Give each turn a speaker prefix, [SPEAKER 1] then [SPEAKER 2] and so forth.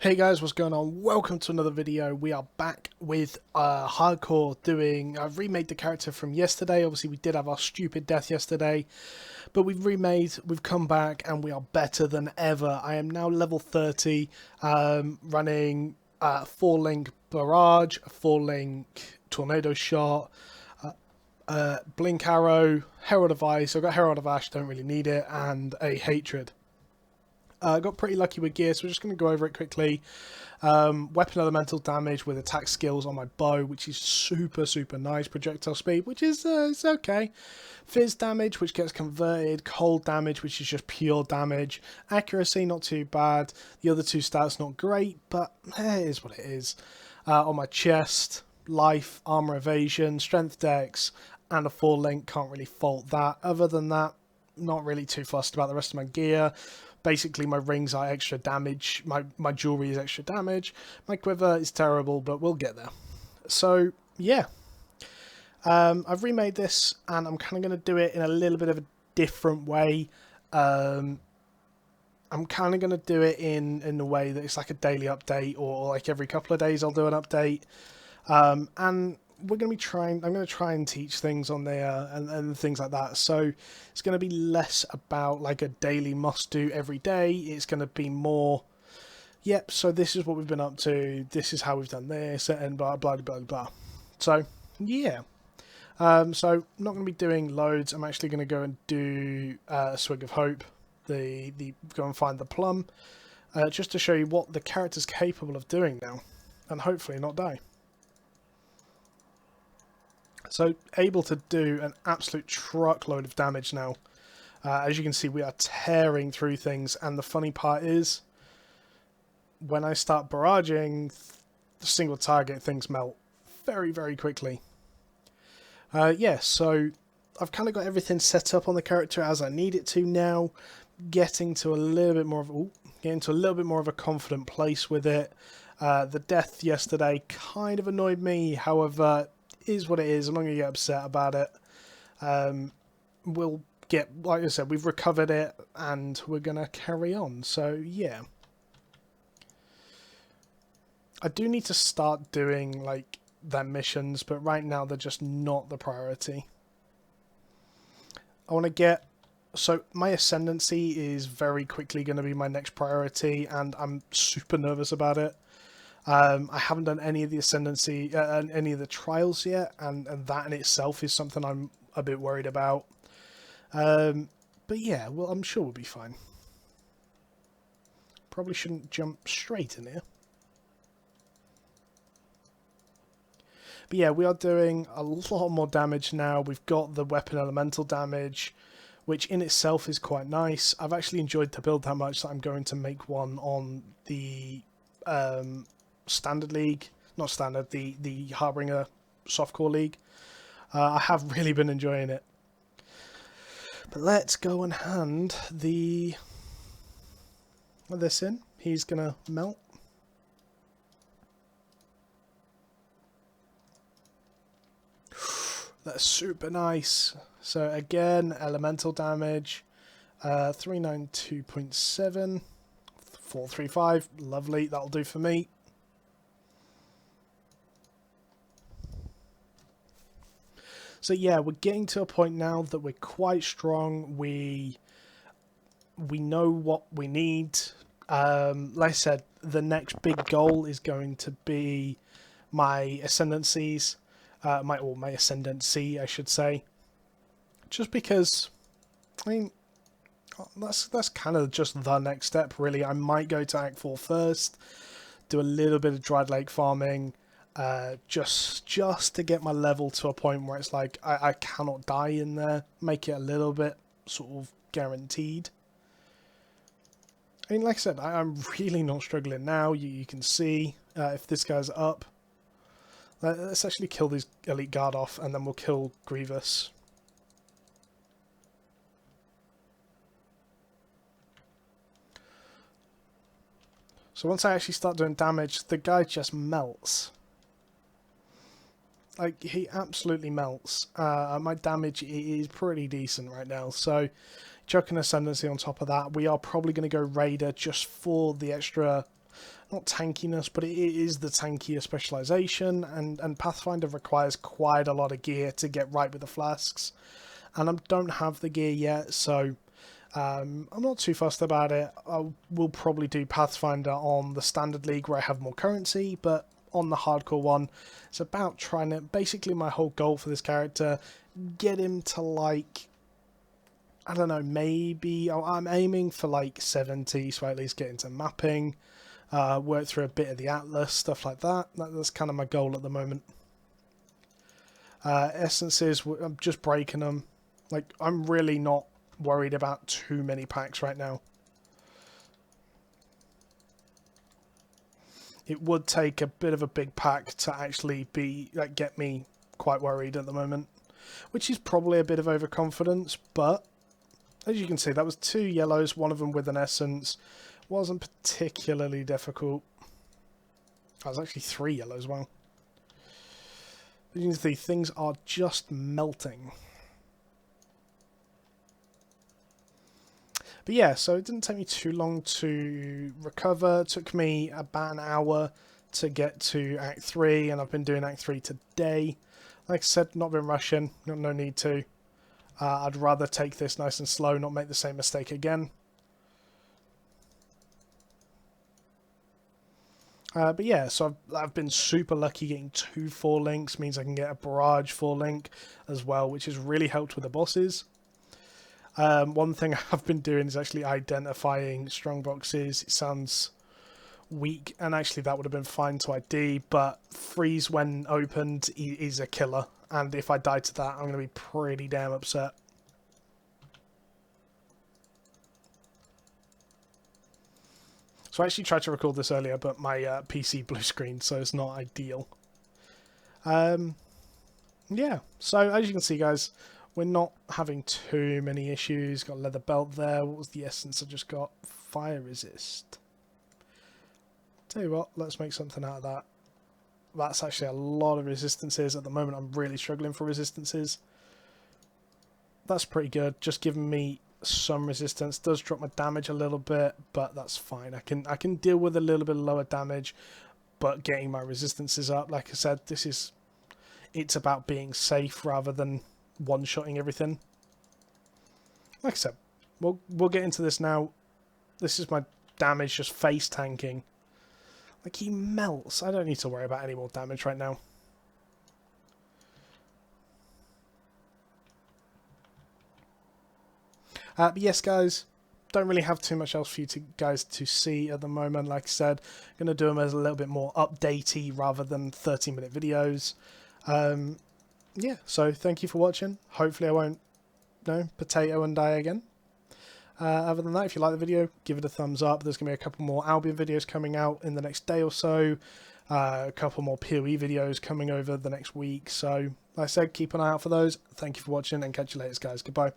[SPEAKER 1] Hey guys, what's going on? Welcome to another video. We are back with Hardcore I've remade the character from yesterday. Obviously we did have our stupid death yesterday, but we've come back and we are better than ever. I am now level 30, running 4-link Barrage, 4-link Tornado Shot, Blink Arrow, Herald of Ice. I've got Herald of Ash, don't really need it, and a Hatred. Got pretty lucky with gear, so we're just going to go over it quickly. Weapon elemental damage with attack skills on my bow, which is super nice. Projectile speed, which is it's okay. Fizz damage, which gets converted. Cold damage, which is just pure damage. Accuracy, not too bad. The other two stats, not great, but it is what it is. On my chest, life, armor evasion, strength dex, and a 4-link. Can't really fault that. Other than that, not really too fussed about the rest of my gear. Basically, my rings are extra damage, my jewellery is extra damage, my quiver is terrible, but we'll get there. So, yeah. I've remade this, and I'm kind of going to do it in a little bit of a different way. I'm kind of going to do it in a way that it's like a daily update, or like every couple of days I'll do an update. And we're going to be I'm going to try and teach things on there and things like that. So it's going to be less about like a daily must do every day. It's going to be more, yep, so this is what we've been up to. This is how we've done this and blah, blah, blah, blah. So, yeah. So not going to be doing loads. I'm actually going to go and do a Swig of Hope. Go and find the plum. Just to show you what the character's capable of doing now. And hopefully not die. So, able to do an absolute truckload of damage now. As you can see, we are tearing through things, and the funny part is, when I start barraging the single target, things melt very quickly. Yeah, so I've kind of got everything set up on the character as I need it to now. Getting to a little bit more of a confident place with it. The death yesterday kind of annoyed me, however, is what it is. I'm not going to get upset about it. We'll get, like I said, we've recovered it and we're going to carry on. So yeah, I do need to start doing like their missions, but right now they're just not the priority. I want to get, so my ascendancy is very quickly going to be my next priority, and I'm super nervous about it. I haven't done any of the ascendancy, any of the trials yet, and that in itself is something I'm a bit worried about. But yeah, well, I'm sure we'll be fine. Probably shouldn't jump straight in here. But yeah, we are doing a lot more damage now. We've got the weapon elemental damage, which in itself is quite nice. I've actually enjoyed the build that much that I'm going to make one on the standard league, not standard, the Harbinger softcore league. I have really been enjoying it. But let's go and hand this in. He's gonna melt. That's super nice. So again, elemental damage, 392.7, 435, lovely, that'll do for me. So yeah, we're getting to a point now that we're quite strong. We know what we need. Like I said, the next big goal is going to be my ascendancies, my ascendancy, I should say. Just because, I mean, that's kind of just the next step, really. I might go to Act 4 first, do a little bit of Dried Lake farming. Just to get my level to a point where it's like I cannot die in there, make it a little bit sort of guaranteed. I mean, like I said, I'm really not struggling now. You can see if this guy's up. Let's actually kill these elite guard off, and then we'll kill Grievous. So once I actually start doing damage, the guy just melts. Like, he absolutely melts. My damage is pretty decent right now, so chuck an ascendancy on top of that. We are probably going to go Raider just for the extra not tankiness, but it is the tankier specialization, and Pathfinder requires quite a lot of gear to get right with the flasks, and I don't have the gear yet, so I'm not too fussed about it. I will probably do Pathfinder on the standard league where I have more currency, but on the hardcore one, it's about trying to, basically my whole goal for this character, get him to like, I don't know, maybe I'm aiming for like 70, so I at least get into mapping, work through a bit of the Atlas, stuff like that. That's kind of my goal at the moment. Essences, I'm just breaking them. Like, I'm really not worried about too many packs right now. It would take a bit of a big pack to actually be, like, get me quite worried at the moment, which is probably a bit of overconfidence, but as you can see, that was 2 yellows, one of them with an essence. Wasn't particularly difficult. That was actually 3 yellows, wow. As you can see, things are just melting. But yeah, so it didn't take me too long to recover. It took me about an hour to get to Act 3, and I've been doing Act 3 today. Like I said, not been rushing, no need to. I'd rather take this nice and slow, not make the same mistake again. But yeah, so I've been super lucky getting 2 4 links, means I can get a barrage 4 link as well, which has really helped with the bosses. One thing I've been doing is actually identifying strong boxes. It sounds weak, and actually that would have been fine to ID, but freeze when opened is a killer, and if I die to that, I'm going to be pretty damn upset. So I actually tried to record this earlier, but my PC blue screen, so it's not ideal. Yeah, so as you can see, guys, we're not having too many issues. Got a leather belt there. What was the essence I just got? Fire resist. Tell you what, let's make something out of that. That's actually a lot of resistances. At the moment, I'm really struggling for resistances. That's pretty good. Just giving me some resistance. Does drop my damage a little bit, but that's fine. I can deal with a little bit lower damage, but getting my resistances up. Like I said, it's about being safe rather than one-shotting everything. Like I said, we'll get into this now. This is my damage just face tanking. Like, he melts. I don't need to worry about any more damage right now. But yes, guys, don't really have too much else for you guys to see at the moment. Like I said, I'm going to do them as a little bit more updatey rather than 30-minute videos. Yeah, so thank you for watching. Hopefully I won't, potato and die again. Other than that, if you like the video, give it a thumbs up. There's going to be a couple more Albion videos coming out in the next day or so. A couple more PoE videos coming over the next week. So, like I said, keep an eye out for those. Thank you for watching, and catch you later, guys. Goodbye.